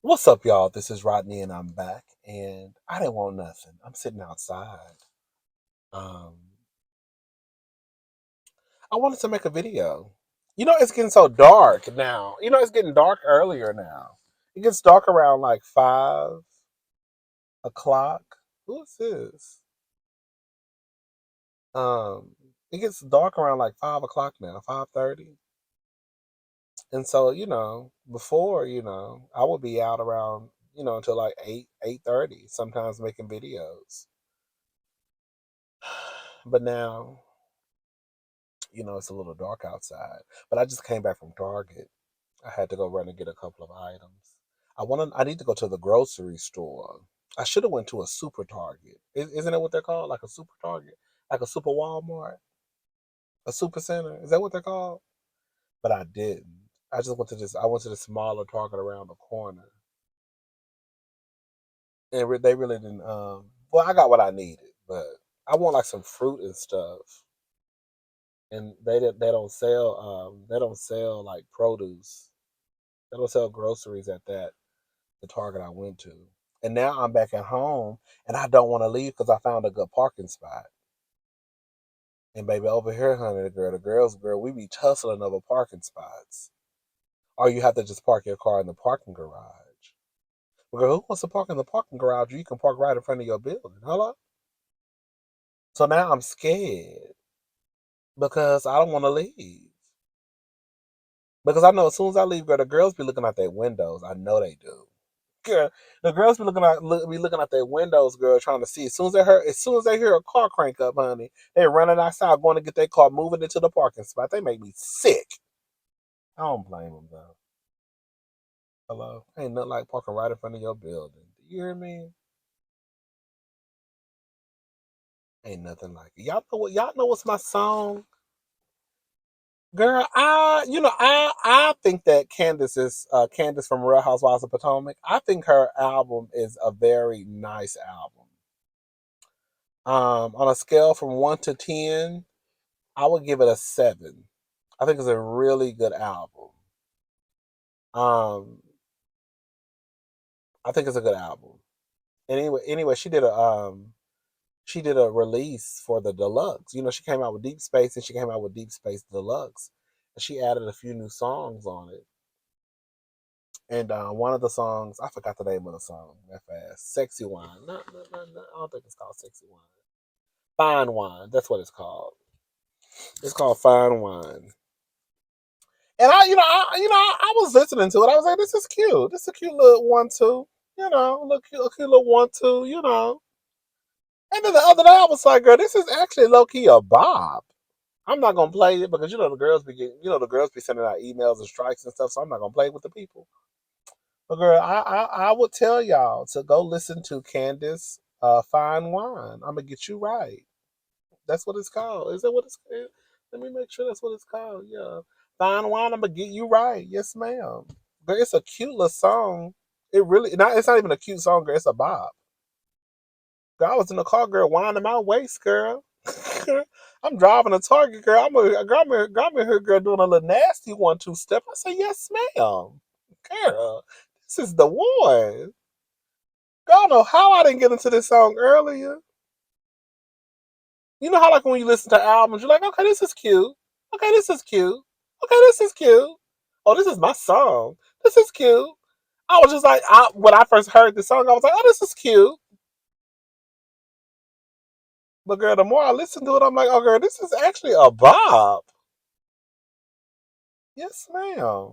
What's up, y'all? This is Rodney, and I'm back. And I didn't want nothing. I'm sitting outside. Um, I wanted to make a video. It's getting so dark now. It's getting dark earlier now. It gets dark around like 5 o'clock. Who is this? It gets dark around like 5 o'clock now, 5:30. And so, before, I would be out around, until like 8:30, sometimes making videos. But now, it's a little dark outside. But I just came back from Target. I had to go run and get a couple of items. I need to go to the grocery store. I should have went to a super Target. Isn't that what they're called? Like a super Target? Like a super Walmart? A super center? Is that what they're called? But I didn't. I went to the smaller Target around the corner. And they really didn't well, I got what I needed, but I want like some fruit and stuff. And they don't sell like produce. They don't sell groceries at the Target I went to. And now I'm back at home and I don't want to leave because I found a good parking spot. And baby, over here, honey, the girls, we be tussling over parking spots. Or you have to just park your car in the parking garage. Well, girl, who wants to park in the parking garage? You can park right in front of your building. Hello? So now I'm scared because I don't want to leave. Because I know as soon as I leave, girl, the girls be looking out their windows. I know they do. Girl, the girls be looking out their windows, girl, trying to see. As soon as they hear a car crank up, honey, they running outside, going to get their car, moving into the parking spot. They make me sick. I don't blame them though. Hello, ain't nothing like parking right in front of your building. Do you hear me? Ain't nothing like it. Y'all know what's my song, girl. I think that Candace from Real Housewives of Potomac. I think her album is a very nice album. On a scale from 1 to 10, I would give it a 7. I think it's a really good album. Um, I think it's a good album. And anyway, she did a release for the deluxe. She came out with Deep Space and she came out with Deep Space Deluxe, and she added a few new songs on it. And one of the songs, I forgot the name of the song that fast. Sexy Wine. No, no, no, no, I don't think it's called Sexy Wine. Fine Wine. That's what it's called. It's called Fine Wine. And I was listening to it. I was like, this is cute. This is a cute little 1-2. A cute little 1-2. And then the other day, I was like, girl, this is actually low key a bop. I'm not gonna play it because the girls be sending out emails and strikes and stuff. So I'm not gonna play with the people. But girl, I would tell y'all to go listen to Candace, Fine Wine. I'm gonna get you right. That's what it's called. Is that what it's called? Let me make sure that's what it's called. Yeah. Fine Wine, I'm gonna get you right. Yes, ma'am. Girl, it's a cute little song. It's not even a cute song, girl. It's a bop. Girl, I was in the car, girl, winding my waist, girl. I'm driving a Target, girl. I'm in here, girl, doing a little nasty 1-2 step. I say, yes, ma'am. Girl, this is the one. Girl, I don't know how I didn't get into this song earlier. You know how, like, when you listen to albums, you're like, okay, this is cute. Okay, this is cute. Okay, this is cute. Oh, this is my song. This is cute. I was just like, when I first heard the song, I was like, oh, this is cute. But girl, the more I listen to it, I'm like, oh, girl, this is actually a bop. Yes, ma'am.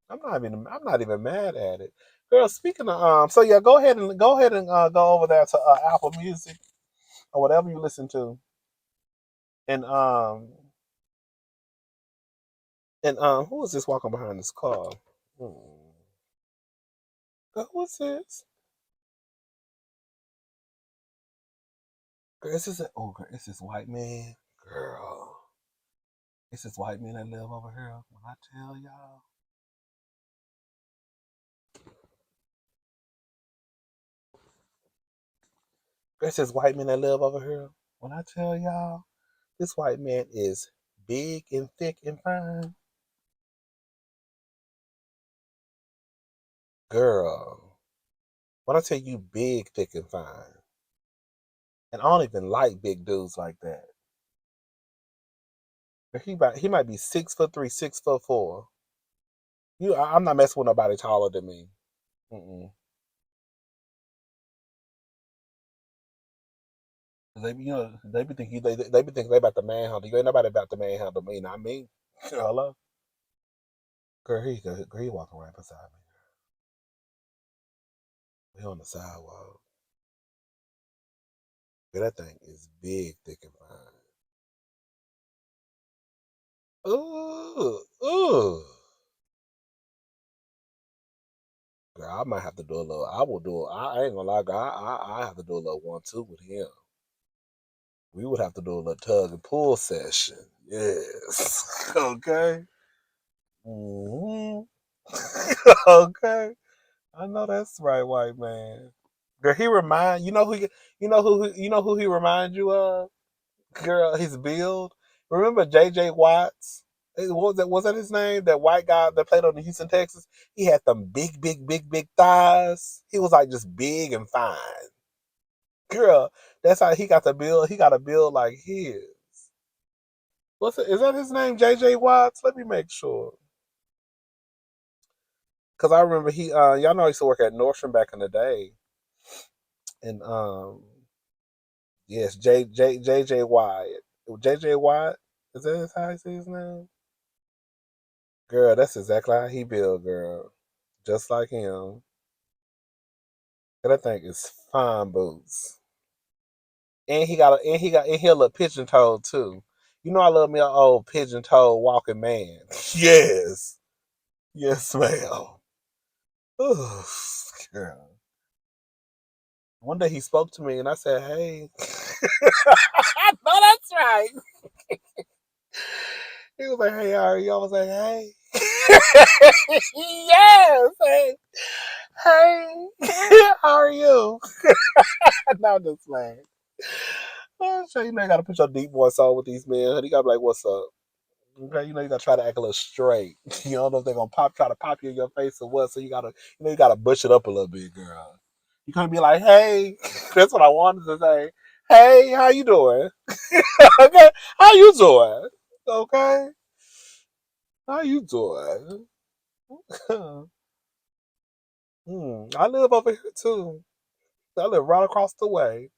I'm not even mad at it. Girl, speaking of so yeah, go ahead and go over there to Apple Music or whatever you listen to, and who is this walking behind this car? Hmm. Girl, who is this? Girl, girl, it's this white man. Girl, it's this white man that live over here. When I tell y'all, girl, it's this white man that live over here. When I tell y'all, this white man is big and thick and fine. Girl. When I tell you big, thick, and fine, and I don't even like big dudes like that. He might be 6'3", 6'4". I'm not messing with nobody taller than me. Mm-mm. They be thinking they be thinking they about to manhandle you. Ain't nobody about to manhandle me, not me. Hello, girl. Girl, he walking right beside me. We on the sidewalk. Girl, that thing is big, thick, and fine. Ooh, ooh. Girl, I might have to do a little. I will do. I ain't gonna lie, girl. I have to do a little 1-2 with him. We would have to do a little tug and pull session. Yes. Okay. Hmm. Okay. I know that's right, white man. Girl, he remind you know who he reminds you of? Girl, his build. Remember JJ Watts? Was that his name? That white guy that played on the Houston Texas? He had them big, big, big, big thighs. He was like just big and fine. Girl, that's how he got the build. He got a build like his. Is that his name? JJ Watts? Let me make sure. Cause I remember y'all know I used to work at Nordstrom back in the day. And yes, JJ Wyatt. JJ Watt? Is that how he say his name? Girl, that's exactly how he built, girl. Just like him. And that thing is fine boots. And he a little pigeon toed too. You know I love me an old pigeon toed walking man. Yes. Yes, ma'am. Ooh, girl. One day he spoke to me and I said, "Hey." I know that's right. He was like, "Hey, how are you?" I was like, "Hey." Yes. Hey. Hey. How are you? Now this man. Oh, so you know you gotta put your deep voice on with these men. You gotta be like, "What's up?" Okay, you know you gotta try to act a little straight. You don't know if they're gonna try to pop you in your face or what. So you gotta bush it up a little bit, girl. You can't be like, "Hey," that's what I wanted to say. "Hey, how you doing?" Okay, how you doing? Okay, how you doing? I live over here too. I live right across the way.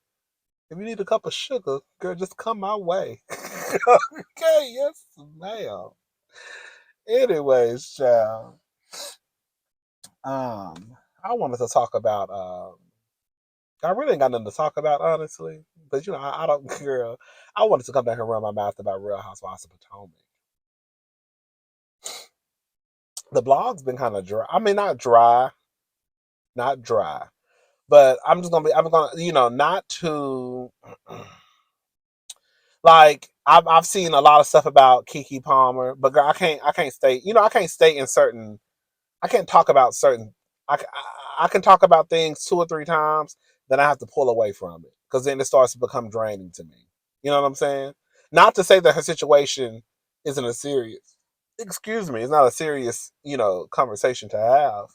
If you need a cup of sugar, girl, just come my way. Okay, yes, ma'am. Anyways, child. I wanted to talk about. I really ain't got nothing to talk about, honestly. But I don't, girl. I wanted to come down here and run my mouth about Real Housewives of Potomac. The blog's been kind of dry. I mean, not dry, not dry. But I'm gonna, not to like I've seen a lot of stuff about Keke Palmer, but girl, I can't stay. I can't stay in certain. I can't talk about certain. I can talk about things 2 or 3 times, then I have to pull away from it because then it starts to become draining to me. You know what I'm saying? Not to say that her situation isn't a serious. Excuse me, it's not a serious conversation to have.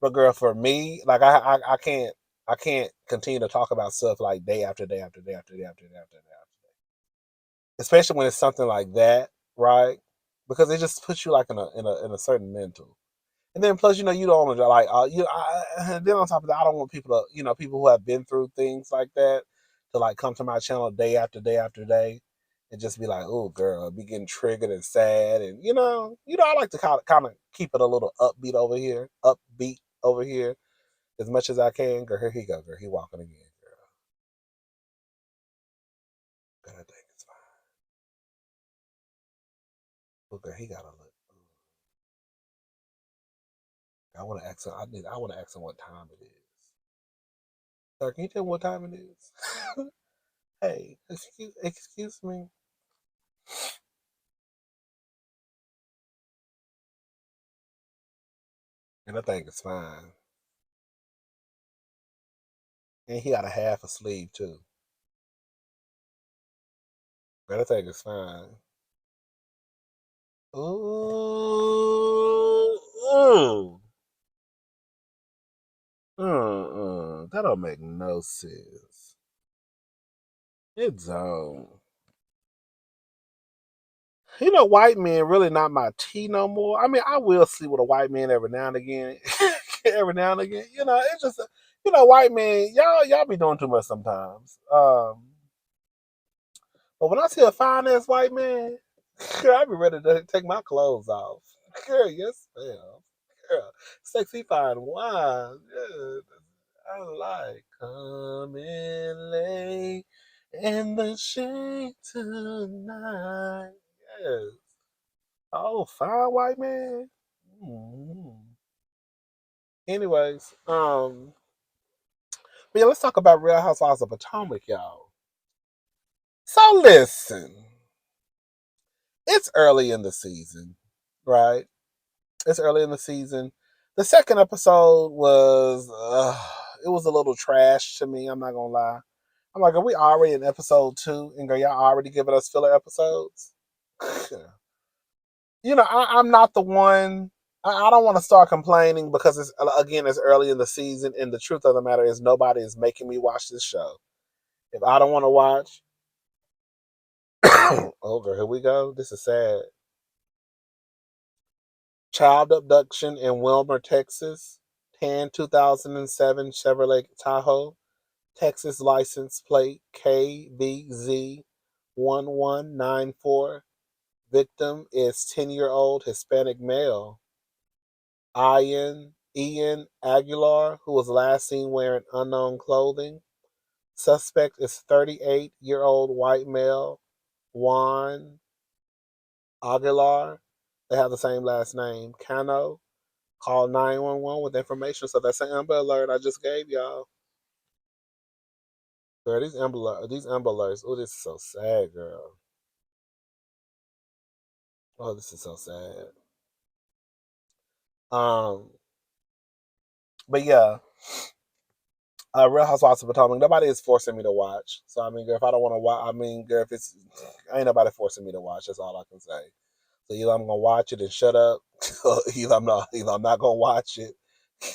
But girl, for me, like I can't continue to talk about stuff like day after day after day after day after day after day after day. Especially when it's something like that, right? Because it just puts you like in a certain mental. And then plus, you don't want to like, then on top of that, I don't want people to, people who have been through things like that to like come to my channel day after day after day and just be like, oh, girl, be getting triggered and sad. And, I like to kind of keep it a little upbeat over here as much as I can. Girl, here he go, girl. He walking again, girl. Girl, I think it's fine. Look, girl, he got to look. I want to ask him. I want to ask him what time it is. Sir, can you tell me what time it is? Hey, excuse me. And I think it's fine. And he got a half a sleeve too. But I think it's fine. Ooh, ooh. That don't make no sense. It don't. You know, white men really not my tea no more. I mean, I will sleep with a white man every now and again. Every now and again. You know, it's just white men, y'all be doing too much sometimes. But when I see a fine ass white man, girl, I be ready to take my clothes off. Girl, yes, ma'am. Girl, sexy fine wine. Yeah, I like coming late in the shade tonight. Yes. Oh, fine white man. Mm. Anyways, but yeah, let's talk about Real Housewives of Potomac, y'all. So listen, it's early in the season, right? It's early in the season. The second episode was it was a little trash to me. I'm not gonna lie. I'm like, are we already in episode 2? And are y'all already giving us filler episodes? I'm not the one. I don't want to start complaining because it's early in the season, and the truth of the matter is nobody is making me watch this show. If I don't want to watch, oh girl, here we go. This is sad. Child abduction in Wilmer, Texas. Tan 2007 Chevrolet Tahoe. Texas license plate KBZ 1194. Victim is 10-year-old Hispanic male. Ian Aguilar, who was last seen wearing unknown clothing. Suspect is 38-year-old white male Juan Aguilar. They have the same last name. Cano. Call 911 with information. So that's an Amber Alert I just gave y'all. Girl, these Amber Alerts. Oh, this is so sad, girl. Oh, this is so sad. Um, but yeah, Real Housewives of Potomac. Nobody is forcing me to watch. So I mean, girl, if I don't want to watch, I mean, girl, if it's ain't nobody forcing me to watch. That's all I can say. So either I'm gonna watch it and shut up, or either I'm not gonna watch it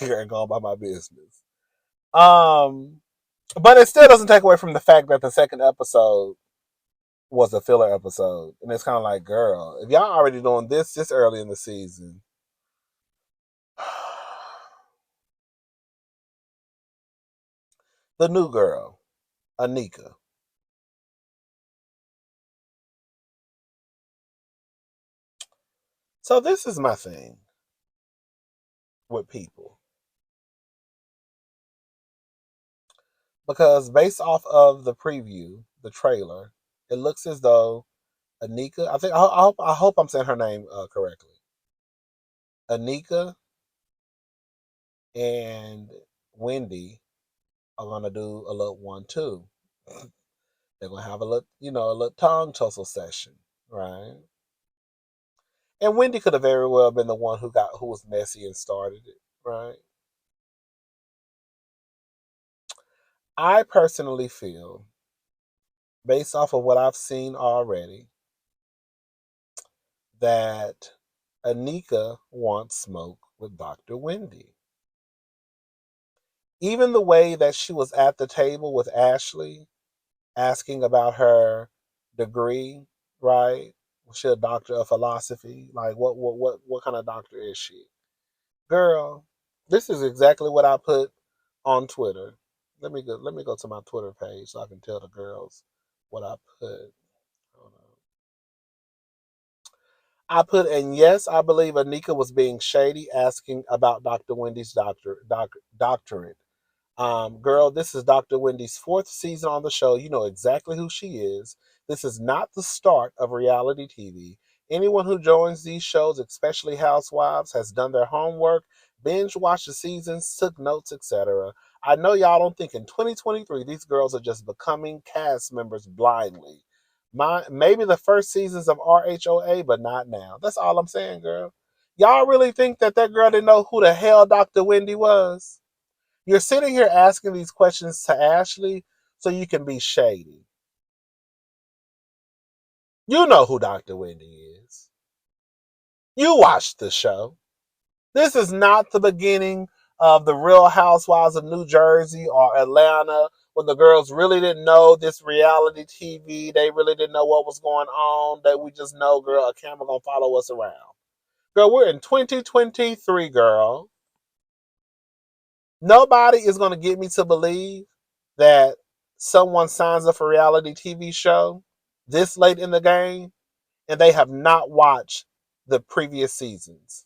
and go about my business. Um, but it still doesn't take away from the fact that the second episode was a filler episode, and it's kind of like, girl, if y'all already doing this early in the season, the new girl, Anika. So this is my thing with people, because based off of the preview, the trailer, it looks as though Anika. I hope I'm saying her name correctly. Anika and Wendy are gonna do a little one too. They're gonna have a little tongue tussle session, right? And Wendy could have very well been the one who was messy and started it, right? I personally feel, based off of what I've seen already, that Anika wants smoke with Dr. Wendy. Even the way that she was at the table with Ashley, asking about her degree, right? Was she a doctor of philosophy? Like, what kind of doctor is she? Girl, this is exactly what I put on Twitter. Let me go to my Twitter page so I can tell the girls what I put. Hold on. I put, and yes, I believe Anika was being shady, asking about Dr. Wendy's doctorate. Girl, this is Dr. Wendy's fourth season on the show. You know exactly who she is. This is not the start of reality TV. Anyone who joins these shows, especially Housewives, has done their homework, binge watched the seasons, took notes, etc. I know y'all don't think in 2023 these girls are just becoming cast members blindly. Maybe the first seasons of RHOA, but not now. That's all I'm saying, girl. Y'all really think that girl didn't know who the hell Dr. Wendy was? You're sitting here asking these questions to Ashley so you can be shady. You know who Dr. Wendy is. You watched the show. This is not the beginning of the Real Housewives of New Jersey or Atlanta, when the girls really didn't know this reality TV, they really didn't know what was going on. That we just know, girl, a camera gonna follow us around. Girl, we're in 2023, girl. Nobody is gonna get me to believe that someone signs up for a reality TV show this late in the game and they have not watched the previous seasons.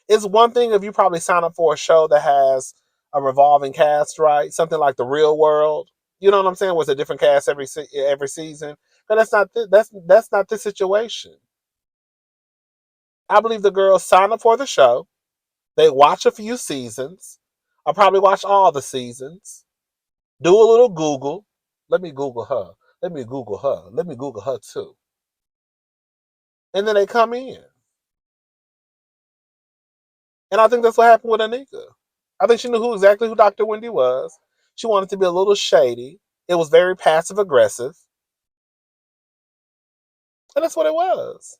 It's one thing if you probably sign up for a show that has a revolving cast, right? Something like The Real World. You know what I'm saying? Where it's a different cast every season. But that's not the situation. I believe the girls sign up for the show. They watch a few seasons. I probably watch all the seasons. Do a little Google. Let me Google her. Let me Google her. Let me Google her too. And then they come in. And I think that's what happened with Anika. I think she knew exactly who Dr. Wendy was. She wanted to be a little shady. It was very passive aggressive. And that's what it was.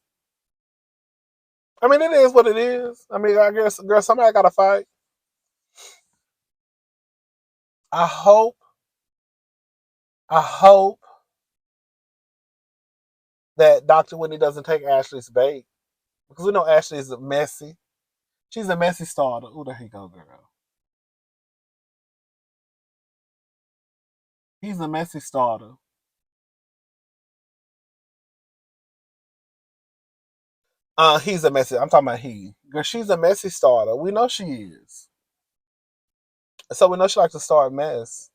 I mean, it is what it is. I mean, I guess, girl, somebody got to fight. I hope, I hope that Dr. Wendy doesn't take Ashley's bait. Because we know Ashley is messy. She's a messy starter. Ooh, there you go, girl. He's a messy starter. He's a messy. I'm talking about he. Girl, she's a messy starter. We know she is. So we know she likes to start mess.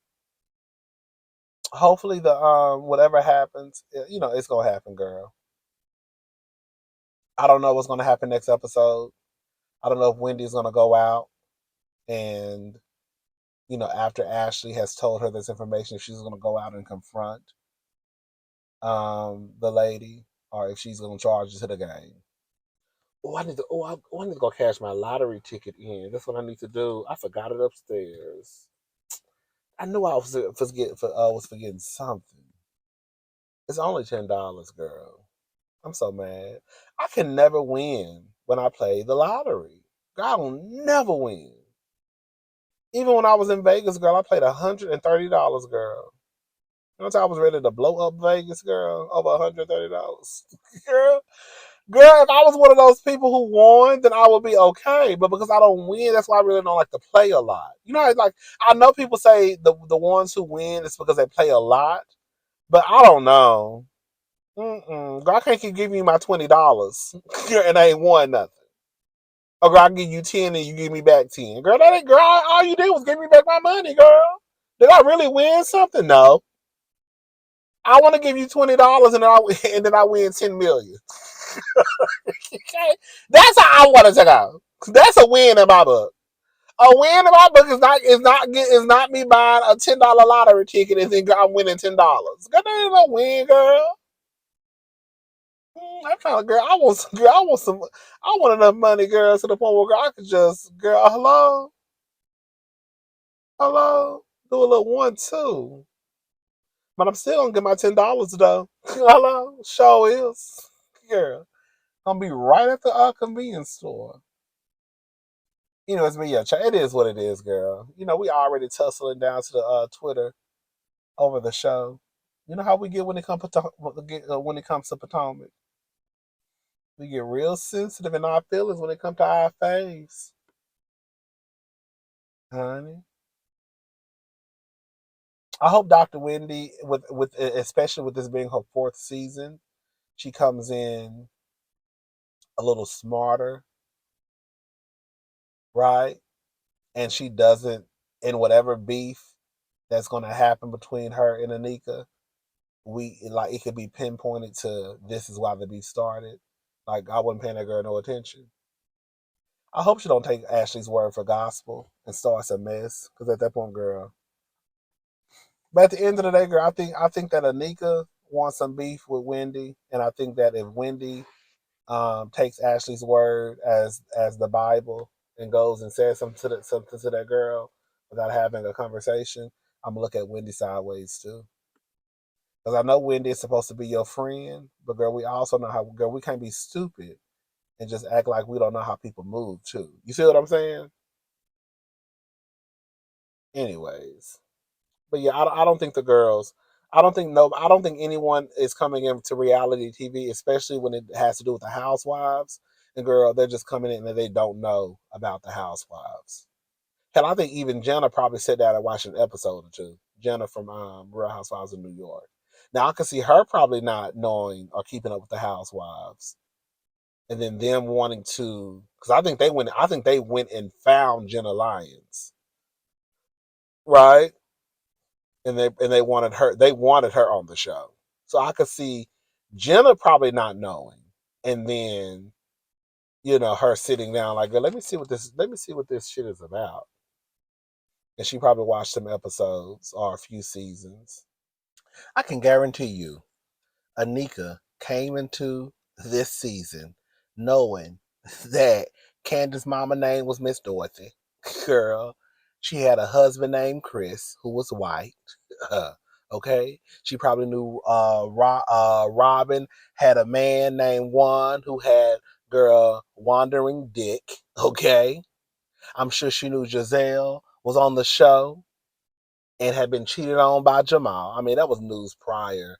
Hopefully the whatever happens, it's gonna happen, girl. I don't know what's gonna happen next episode. I don't know if Wendy's gonna go out and after Ashley has told her this information, if she's gonna go out and confront the lady or if she's gonna charge it to the game. I need to go cash my lottery ticket in. That's what I need to do. I forgot it upstairs. I knew I was forgetting something. It's only $10, girl. I'm so mad. I can never win when I play the lottery. Girl, I will never win. Even when I was in Vegas, girl, I played $130, girl. Once I was ready to blow up Vegas, girl, over $130. girl, girl, if I was one of those people who won, then I would be okay. But because I don't win, that's why I really don't like to play a lot. Like I know people say the ones who win is because they play a lot, but I don't know. Girl, I can't keep giving you my $20 and I ain't won nothing. Oh, girl, I give you 10 and you give me back 10. Girl, that ain't girl. All you did was give me back my money, girl. Did I really win something? No. I want to give you $20 and then I win 10 million. Okay, that's how I want it to go. That's a win in my book. A win in my book is not me buying a $10 lottery ticket and then I'm winning $10. Girl, that ain't no win, girl. I'm trying to, girl. I want enough money, girl, to the point where girl, I could just, girl, hello, do a little 1 2. But I'm still gonna get my $10 though. Hello, show is, girl. Gonna be right at the convenience store. It's me, yeah. It is what it is, girl. We already tussling down to the Twitter over the show. You know how we get when it comes to Potomac. We get real sensitive in our feelings when it comes to our face, honey. I hope Dr. Wendy, with especially with this being her fourth season, she comes in a little smarter, right? And she doesn't, in whatever beef that's going to happen between her and Anika, it could be pinpointed to this is why the beef started. Like I wasn't paying that girl no attention. I hope she don't take Ashley's word for gospel and starts a mess. Because at that point, girl. But at the end of the day, girl, I think that Anika wants some beef with Wendy, and I think that if Wendy takes Ashley's word as the Bible and goes and says something to that girl without having a conversation, I'm gonna look at Wendy sideways too. Because I know Wendy is supposed to be your friend, but girl, we also know how girl we can't be stupid and just act like we don't know how people move too. You see what I'm saying? Anyways, but yeah, I don't think the girls. I don't think no. I don't think anyone is coming into reality TV, especially when it has to do with the housewives. And girl, they're just coming in and they don't know about the housewives. Hell, I think even Jenna probably sat down and watched an episode or two. Jenna from Real Housewives of New York. Now I can see her probably not knowing or keeping up with the housewives, and then them wanting to, because I think they went. I think they went and found Jenna Lyons, right? And they wanted her. They wanted her on the show, so I could see Jenna probably not knowing, and then her sitting down like, let me see what this. Let me see what this shit is about. And she probably watched some episodes or a few seasons. I can guarantee you, Anika came into this season knowing that Candace's mama name was Miss Dorothy. Girl, she had a husband named Chris who was white. Okay, she probably knew Robin had a man named Juan who had wandering dick. Okay, I'm sure she knew Giselle was on the show and had been cheated on by Jamal. I mean, that was news prior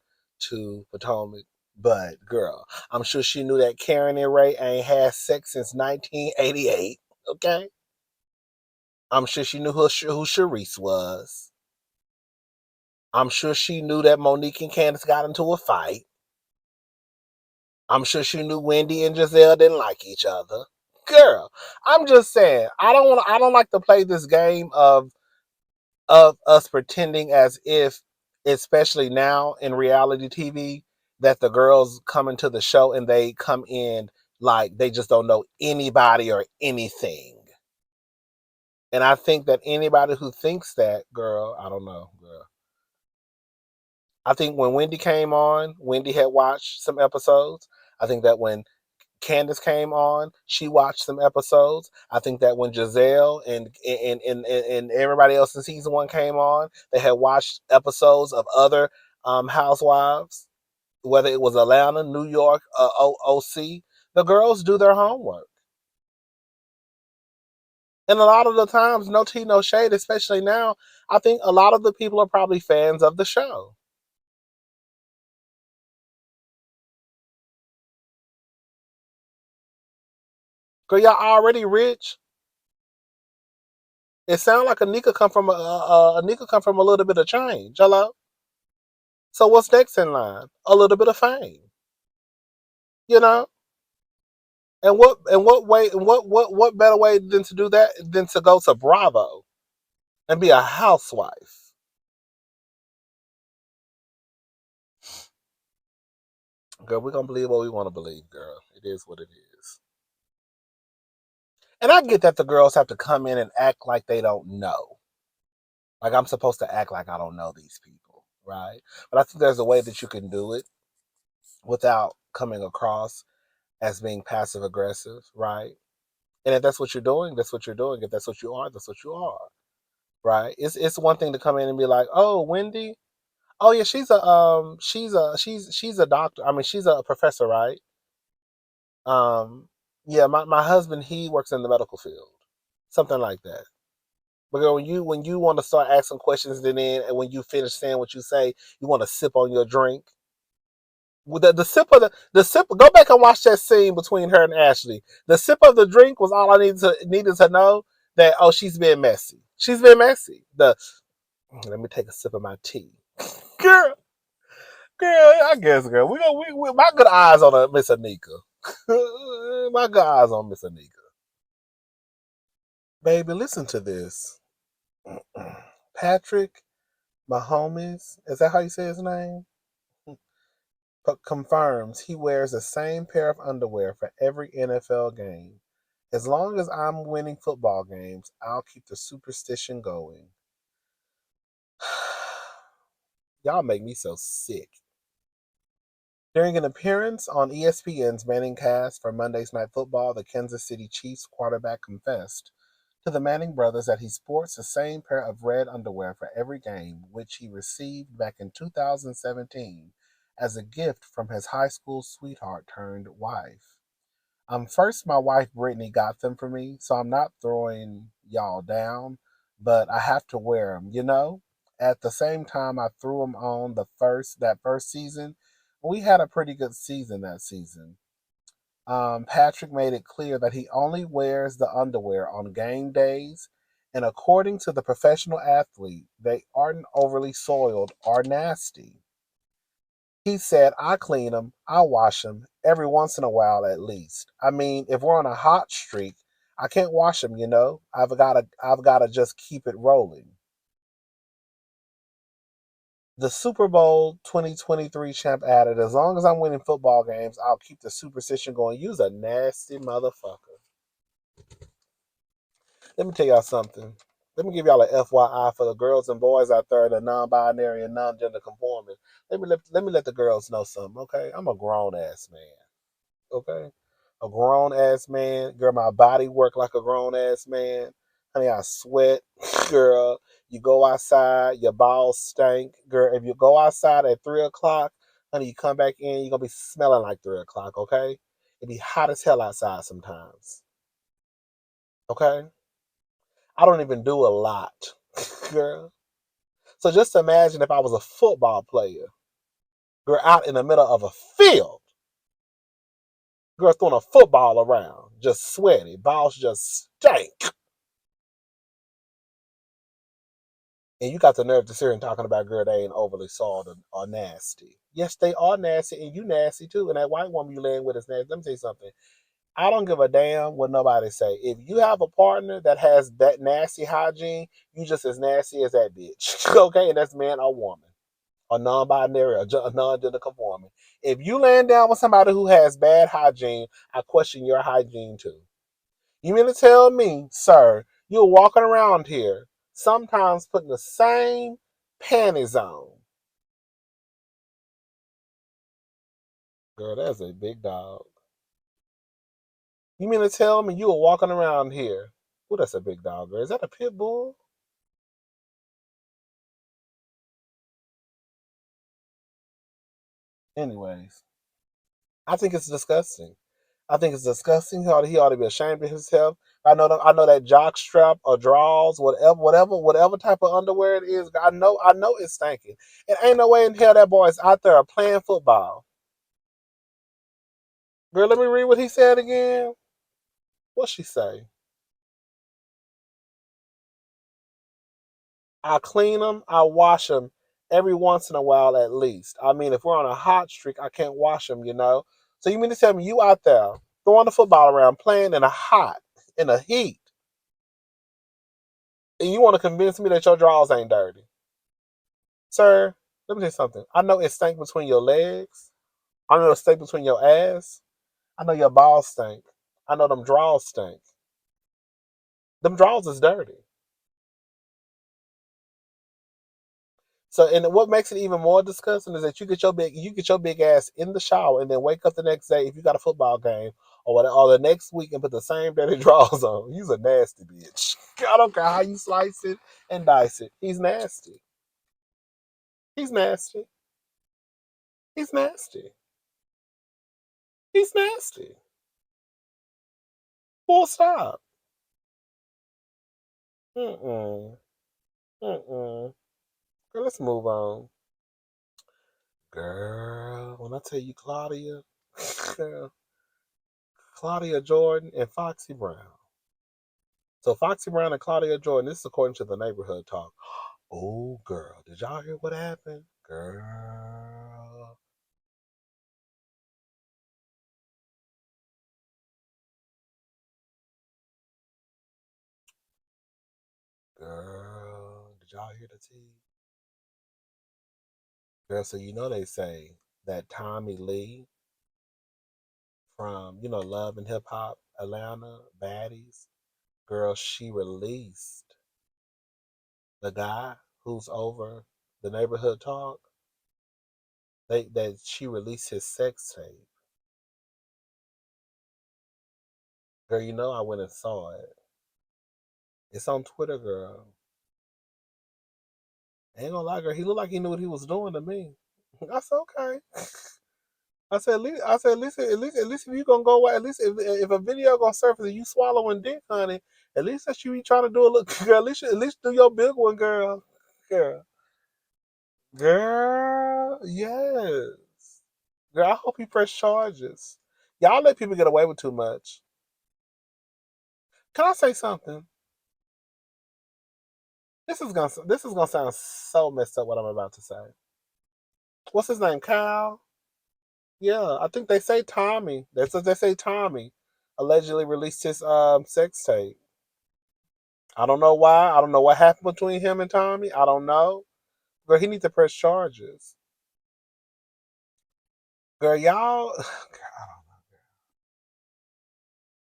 to Potomac. But girl, I'm sure she knew that Karen and Ray ain't had sex since 1988. Okay, I'm sure she knew who Sharice was. I'm sure she knew that Monique and Candace got into a fight. I'm sure she knew Wendy and Giselle didn't like each other. Girl, I'm just saying, I don't like to play this game of us pretending as if, especially now in reality TV, that the girls come into the show and they come in like they just don't know anybody or anything. And I think that anybody who thinks that, girl, I don't know, girl. I think when Wendy came on, Wendy had watched some episodes. I think that when Candace came on, she watched some episodes. I think that when Giselle and everybody else in season one came on, they had watched episodes of other housewives, whether it was Atlanta, New York, OC. The girls do their homework. And a lot of the times, no tea, no shade, especially now, I think a lot of the people are probably fans of the show. Girl, y'all already rich. It sounds like Anika come from a little bit of change. Hello? So what's next in line? A little bit of fame, you know. And what better way than to do that than to go to Bravo and be a housewife? Girl, we're gonna believe what we want to believe, girl. It is what it is. And I get that the girls have to come in and act like they don't know. Like I'm supposed to act like I don't know these people, right? But I think there's a way that you can do it without coming across as being passive aggressive, right? And if that's what you're doing, that's what you're doing. If that's what you are, that's what you are, right? It's one thing to come in and be like, "Oh, Wendy, oh yeah, she's a doctor. I mean, she's a professor, right?" Um, yeah, my husband, he works in the medical field, something like that. But girl, when you want to start asking questions, then and when you finish saying what you say, you want to sip on your drink. With the sip of the sip, go back and watch that scene between her and Ashley. The sip of the drink was all I needed to know that, oh, she's been messy. She's been messy. Let me take a sip of my tea, girl. Girl, I guess, girl. We my good eyes on Miss Anika. My good eyes on Miss Anika. Baby, listen to this. Patrick Mahomes, is that how you say his name? Confirms he wears the same pair of underwear for every NFL game. As long as I'm winning football games, I'll keep the superstition going. Y'all make me so sick. During an appearance on ESPN's Manning cast for Monday's Night Football, the Kansas City Chiefs quarterback confessed to the Manning brothers that he sports the same pair of red underwear for every game, which he received back in 2017 as a gift from his high school sweetheart turned wife. First, my wife Brittany got them for me, so I'm not throwing y'all down, but I have to wear them, you know? At the same time, I threw them on that first season. We had a pretty good season that season. Patrick made it clear that he only wears the underwear on game days, and according to the professional athlete, they aren't overly soiled or nasty. He said, I clean them, I wash them every once in a while at least. I mean, if we're on a hot streak, I can't wash them, you know. I've gotta just keep it rolling. The Super Bowl 2023 champ added, as long as I'm winning football games, I'll keep the superstition going. You's a nasty motherfucker. Let me tell y'all something. Let me give y'all a FYI for the girls and boys out there, the non-binary and non-gender conforming. Let me let the girls know something, okay? I'm a grown ass man, okay? A grown ass man. Girl, my body work like a grown ass man. Honey, I sweat. Girl, you go outside, your balls stink. Girl, if you go outside at 3 o'clock, honey, you come back in, you're gonna be smelling like 3 o'clock, okay? It be hot as hell outside sometimes. Okay? I don't even do a lot. Girl. So just imagine if I was a football player. Girl, out in the middle of a field. Girl throwing a football around. Just sweaty. Balls just stink. And you got the nerve to sit here and talking about, girl, they ain't overly soiled or nasty. Yes, they are nasty, and you nasty too. And that white woman you laying with is nasty. Let me tell you something. I don't give a damn what nobody say. If you have a partner that has that nasty hygiene, you just as nasty as that bitch. Okay, and that's man or woman, or non-binary, or non-gender conforming. If you laying down with somebody who has bad hygiene, I question your hygiene too. You mean to tell me, sir, you're walking around here, sometimes putting the same panties on? Girl, that's a big dog. You mean to tell me you were walking around here? Oh, that's a big dog, girl. Is that a pit bull? Anyways, I think it's disgusting. I think it's disgusting. He ought to be ashamed of himself. I know that jock strap or drawers, whatever type of underwear it is. I know it's stinking. And ain't no way in hell that boy is out there playing football. Girl, let me read what he said again. What she say? I clean them, I wash them every once in a while at least. I mean, if we're on a hot streak, I can't wash them, you know. So you mean to tell me you out there throwing the football around, playing in a heat, and you want to convince me that your drawers ain't dirty? Sir, let me tell you something. I know it stank between your legs. I know it stank between your ass. I know your balls stink. I know them drawers stink. Them drawers is dirty. So, and what makes it even more disgusting is that you get your big ass in the shower and then wake up the next day if you got a football game or the next week and put the same dirty drawers on. He's a nasty bitch. I don't care how you slice it and dice it. He's nasty. He's nasty. He's nasty. He's nasty. Full stop. Mm-mm. Mm-mm. Girl, let's move on. Girl, when I tell you Claudia, girl, Claudia Jordan and Foxy Brown. So Foxy Brown and Claudia Jordan, this is according to the neighborhood talk. Oh, girl, did y'all hear what happened? Girl, did y'all hear the tea? Girl, so you know they say that Tommy Lee from, Love and Hip Hop Atlanta, Baddies, girl, she released the guy who's over the neighborhood talk. That she released his sex tape. Girl, I went and saw it. It's on Twitter, girl. Ain't gonna lie, girl. He looked like he knew what he was doing to me. I said, okay. At least if you gonna go away, at least if a video gonna surface and you swallowing dick, honey, At least that you be trying to do a look, girl. At least do your big one, girl. Girl, girl, yes. Girl, I hope you press charges. Y'all let people get away with too much. Can I say something? This is gonna sound so messed up. What I'm about to say. What's his name? Kyle. Yeah, I think they say Tommy. That's what they say. Tommy allegedly released his sex tape. I don't know why. I don't know what happened between him and Tommy. I don't know. Girl, he needs to press charges. Girl, y'all, girl,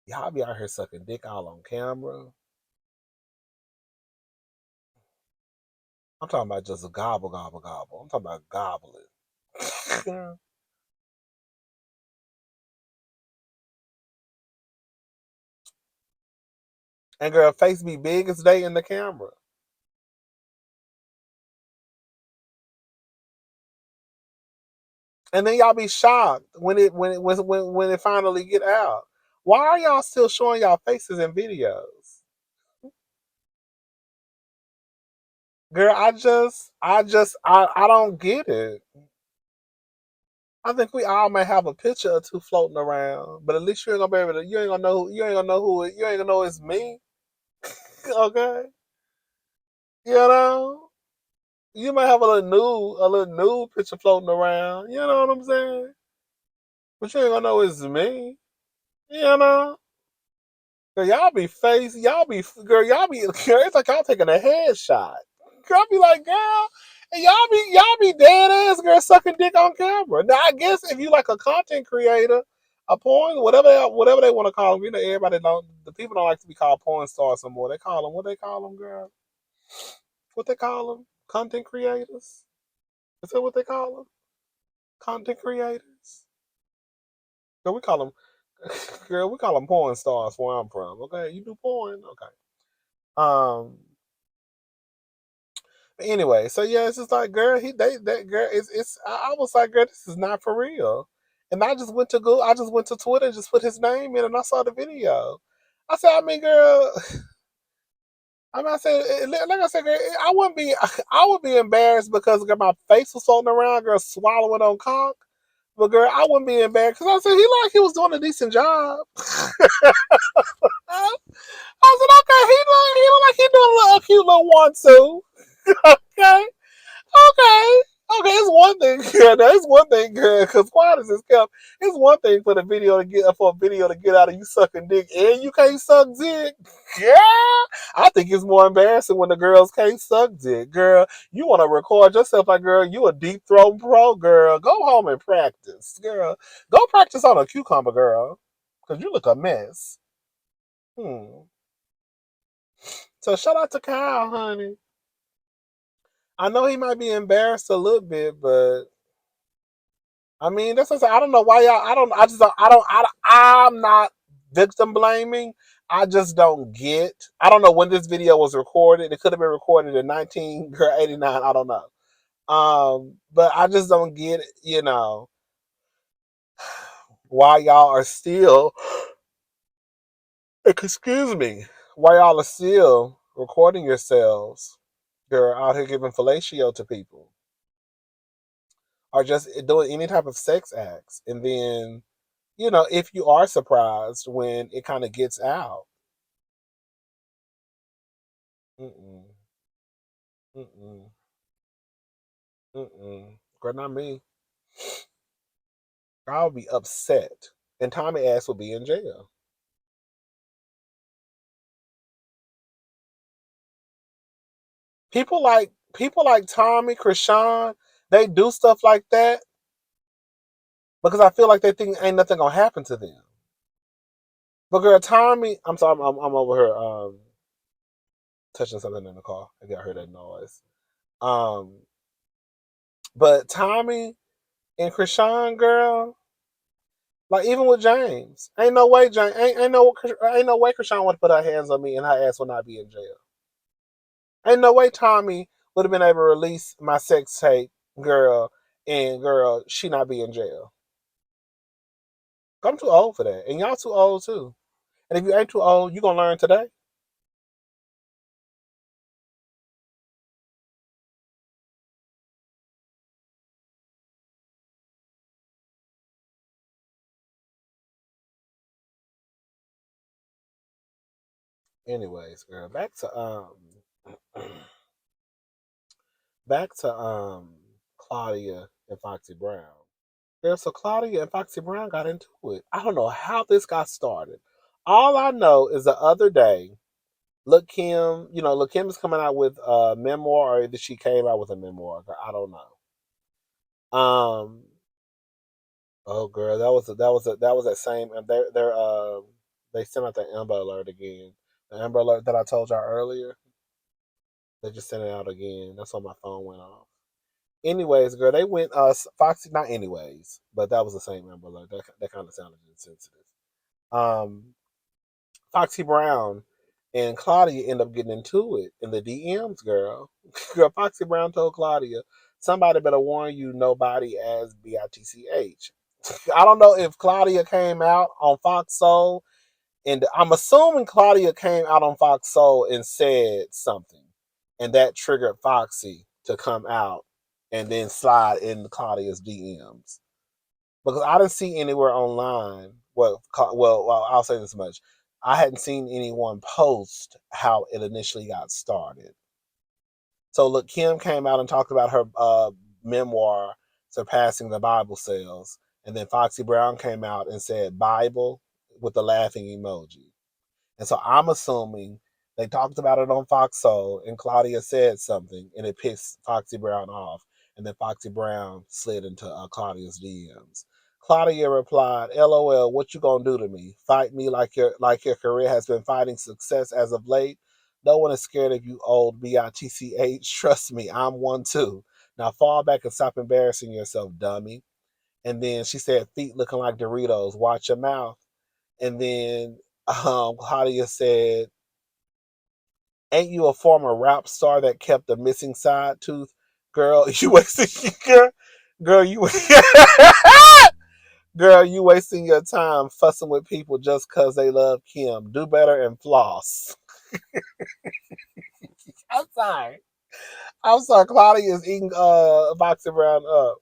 y'all be out here sucking dick all on camera. I'm talking about just a gobble, gobble, gobble. I'm talking about gobbling. And girl, face be big as day in the camera. And then y'all be shocked when it finally get out. Why are y'all still showing y'all faces in videos? Girl, I don't get it. I think we all may have a picture or two floating around, but at least you ain't gonna be able to. You ain't gonna know. You ain't gonna know who. You ain't gonna know it's me. Okay, you know. You might have a little nude picture floating around. You know what I'm saying? But you ain't gonna know it's me. You know. Girl, y'all be. Girl, it's like y'all taking a headshot. Girl, I be like, girl, and y'all be dead ass girl sucking dick on camera. Now, I guess if you like a content creator, a porn, whatever they want to call them, you know, everybody don't. The people don't like to be called porn stars some more. They call them what they call them, girl. What they call them? Content creators. Is that what they call them? Content creators. Girl, we call them. Girl, we call them porn stars where I'm from. Okay, you do porn. Okay. Um, Anyway, so yeah, it's just like, girl, that girl I was like, girl, this is not for real. And I just went to Twitter and just put his name in and I saw the video. I said, I mean, girl, I said, like I said, girl, I would be embarrassed because girl, my face was floating around, girl, swallowing on cock. But girl, I wouldn't be embarrassed because I said he was doing a decent job. I said, okay, he look like he doing a cute little one too. Okay. Okay. Okay, it's one thing, girl. Now, it's one thing, girl, because quiet as it's kept. It's one thing for a video to get out of you sucking dick and you can't suck dick. Yeah. I think it's more embarrassing when the girls can't suck dick. Girl, you want to record yourself like, girl, you a deep throat pro, girl. Go home and practice. Girl. Go practice on a cucumber, girl. Because you look a mess. Hmm. So shout out to Kyle, honey. I know he might be embarrassed a little bit, but I mean, that's what I'm saying. I don't know why y'all. I don't. I just. Don't, I don't. I'm not victim blaming. I just don't get. I don't know when this video was recorded. It could have been recorded in 1989. I don't know. But I just don't get. You know why y'all are still. Excuse me. Why y'all are still recording yourselves? They're out here giving fellatio to people, or just doing any type of sex acts, and then if you are surprised when it kind of gets out. Mm-mm, mm-mm, mm-mm. Girl, not me. I'll be upset. And Tommy ass will be in jail. People like Tommy, Krishan, they do stuff like that because I feel like they think ain't nothing gonna happen to them. But girl, Tommy, I'm sorry, I'm over here touching something in the car. I got heard that noise. Um, but Tommy and Krishan, girl, like even with James, ain't no way James ain't no way Krishan would put her hands on me and her ass would not be in jail. Ain't no way Tommy would have been able to release my sex tape, girl, and girl, she not be in jail. I'm too old for that, and y'all too old too. And if you ain't too old, you gonna learn today. Anyways, girl, back to Claudia and Foxy Brown. Girl, so Claudia and Foxy Brown got into it. I don't know how this got started. All I know is the other day, Look Kim, Look Kim is coming out with a memoir, or either she came out with a memoir. I don't know. Oh girl, that was that same. And they sent out the Amber Alert again. The Amber Alert that I told y'all earlier. They just sent it out again. That's why my phone went off. Anyways, girl, they went Foxy. Not anyways, but that was the same Amber Alert. That kind of sounded insensitive. Um, Foxy Brown and Claudia end up getting into it in the DMs, girl. Girl, Foxy Brown told Claudia, somebody better warn you nobody as BITCH. I don't know if Claudia came out on Fox Soul, and I'm assuming Claudia came out on Fox Soul and said something, and that triggered Foxy to come out and then slide in Claudia's DMs. Because I didn't see anywhere online. Well, I'll say this much: I hadn't seen anyone post how it initially got started. So look, Kim came out and talked about her memoir, surpassing the Bible sales, and then Foxy Brown came out and said Bible with the laughing emoji. And so I'm assuming they talked about it on Fox Soul, and Claudia said something, and it pissed Foxy Brown off. And then Foxy Brown slid into Claudia's DMs. Claudia replied, "LOL, what you gonna do to me? Fight me like your career has been fighting success as of late? No one is scared of you, old bitch. Trust me, I'm one too. Now fall back and stop embarrassing yourself, dummy." And then she said, "Feet looking like Doritos. Watch your mouth." And then Claudia said, "Ain't you a former rap star that kept a missing side tooth? Girl, you wasting girl, you girl, you wasting your time fussing with people just cause they love Kim. Do better and floss." I'm sorry. I'm sorry. Claudia is eating Foxy Brown up.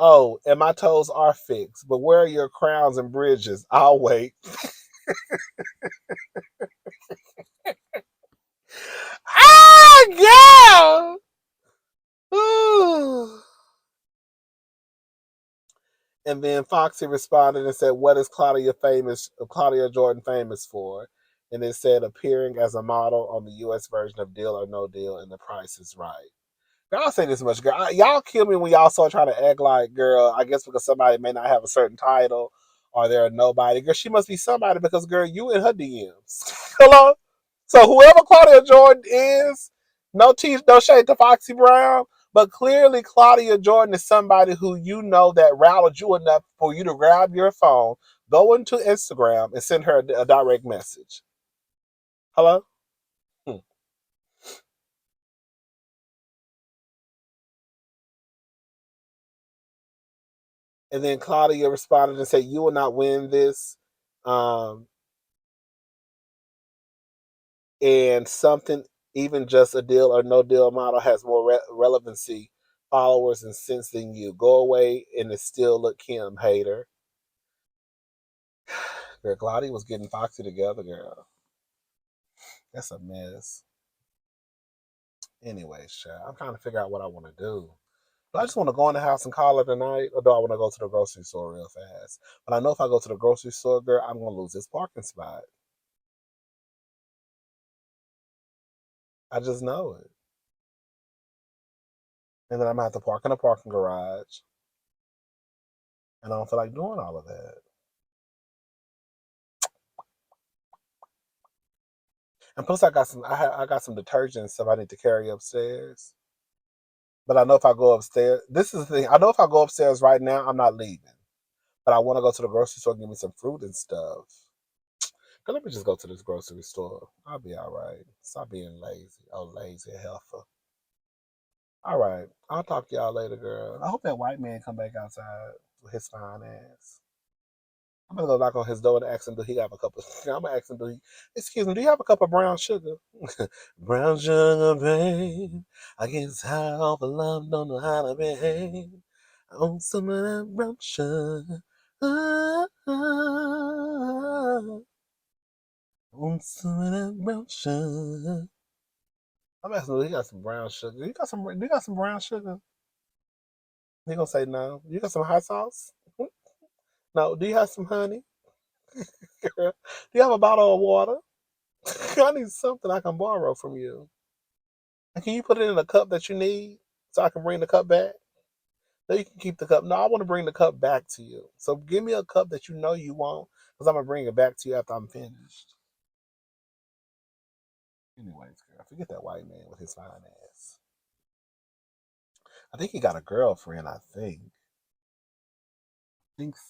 Oh, and my toes are fixed, but where are your crowns and bridges? I'll wait. Ah, girl! And then Foxy responded and said, "What is Claudia Jordan famous for?" And it said appearing as a model on the US version of Deal or No Deal and The Price is Right. Girl, I'll say this much, girl. Y'all kill me when y'all start trying to act like, girl, I guess because somebody may not have a certain title or they're a nobody. Girl, she must be somebody because, girl, you in her DMs. Hello? So whoever Claudia Jordan is, no shade to Foxy Brown, but clearly Claudia Jordan is somebody who you know that rallied you enough for you to grab your phone, go into Instagram, and send her a direct message. Hello? Hmm. And then Claudia responded and said, "You will not win this." Um, and something, even just a deal or no deal model has more relevancy, followers, and sense than you. Go away and it still look Kim, hater. Girl, Claudia was getting Foxy together, girl. That's a mess. Anyways, child, I'm trying to figure out what I want to do. Do I just want to go in the house and call it a night, or do I want to go to the grocery store real fast? But I know if I go to the grocery store, girl, I'm gonna lose this parking spot. I just know it. And then I'm gonna have to park in a parking garage, and I don't feel like doing all of that. And plus, I got some detergent and stuff I need to carry upstairs. But I know if I go upstairs, this is the thing. I know if I go upstairs right now, I'm not leaving. But I want to go to the grocery store and get me some fruit and stuff. Girl, let me just go to this grocery store. I'll be all right. Stop being lazy. Oh, lazy heifer. All right. I'll talk to y'all later, girl. I hope that white man come back outside with his fine ass. I'm gonna go knock on his door and ask him, do he have a cup of I'm gonna ask him, excuse me, do you have a cup of brown sugar? Brown sugar, babe. I get tired of love, don't know how to behave. I want some of that brown sugar. Ah, ah, ah. Unsafe brown sugar. I'm asking him, he got some brown sugar. You got some brown sugar? He gonna say no. You got some hot sauce? No. Do you have some honey? Do you have a bottle of water? I need something I can borrow from you. And can you put it in a cup that you need so I can bring the cup back? No, you can keep the cup. No, I want to bring the cup back to you. So give me a cup that you know you want, because I'm gonna bring it back to you after I'm finished. Anyways, girl, forget that white man with his fine ass. I think he got a girlfriend. I think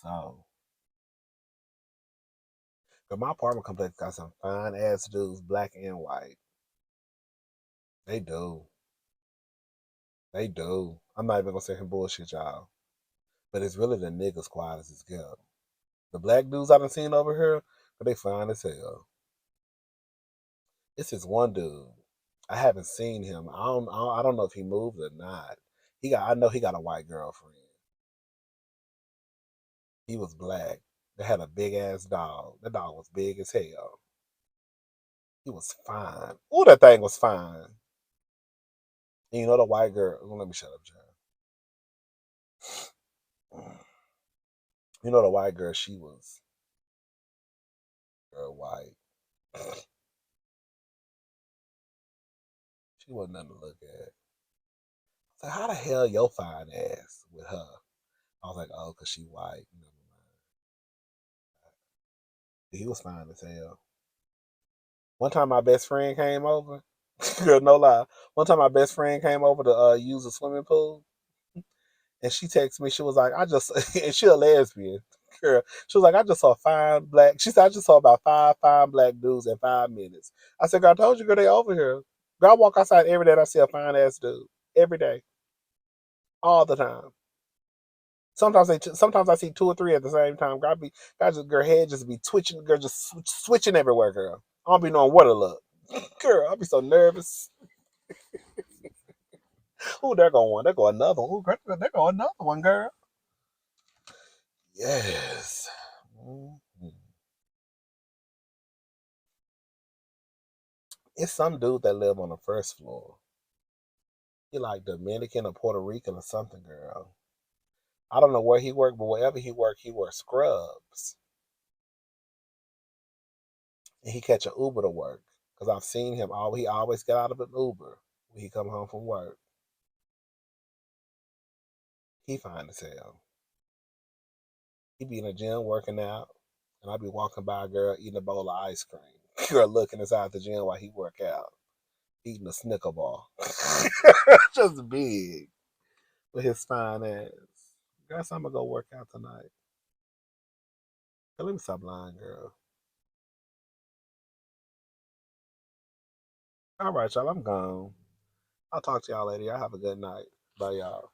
so. But my apartment complex got some fine ass dudes, black and white. They do. They do. I'm not even gonna say him bullshit, y'all. But it's really the niggas quiet as it's kept. The black dudes I done seen over here, but they fine as hell. It's this one dude. I haven't seen him. I don't know if he moved or not. I know he got a white girlfriend. He was black. They had a big ass dog. The dog was big as hell. He was fine. Oh, that thing was fine. And you know the white girl. Let me shut up, John. You know the white girl. She was girl white. She wasn't nothing to look at. So how the hell your fine ass with her? I was like, oh, cause she white. Never mind. He was fine as hell. One time my best friend came over. Girl, no lie. One time my best friend came over to use a swimming pool, and she texted me. She was like, I just and she a lesbian. Girl, she was like, I just saw fine black. She said, I just saw about 5 fine black dudes in 5 minutes. I said, girl, I told you, girl, they over here. Girl, I walk outside every day and I see a fine ass dude. Every day. All the time. Sometimes I see 2 or 3 at the same time. Girl, head just be twitching. Girl, just switching everywhere. Girl, I don't be knowing where to look. Girl, I'll be so nervous. Oh, there go one. There go another one. Ooh, girl, there go another one, girl. Yes. Mhm. It's some dude that live on the first floor. He like Dominican or Puerto Rican or something, girl. I don't know where he worked, but wherever he worked scrubs. And he catch an Uber to work. Because I've seen him. He always get out of an Uber when he come home from work. He fine as hell. He be in the gym working out, and I be walking by a girl eating a bowl of ice cream. Girl looking inside the gym while he work out, eating a Snicker bar. Just big with his fine ass. Guess I'm gonna go work out tonight. Girl, let me stop lying, girl. All right, y'all, I'm gone. I'll talk to y'all later. Y'all have a good night. Bye, y'all.